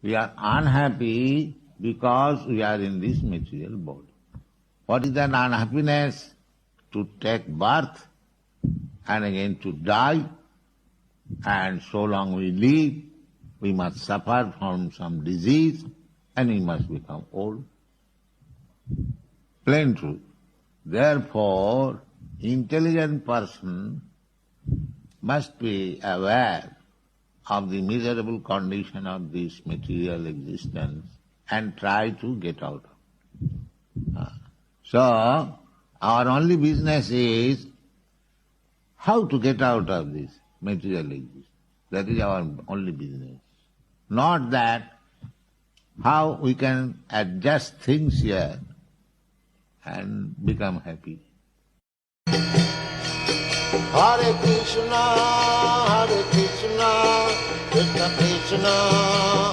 We are unhappy because we are in this material body. What is that unhappiness? To take birth and again to die, and so long we live, we must suffer from some disease and we must become old. Plain truth. Therefore, intelligent person must be aware of the miserable condition of this material existence and try to get out of it. So, our only business is how to get out of this material existence. That is our only business. Not that how we can adjust things here and become happy. Hare Krishna, Krishna Krishna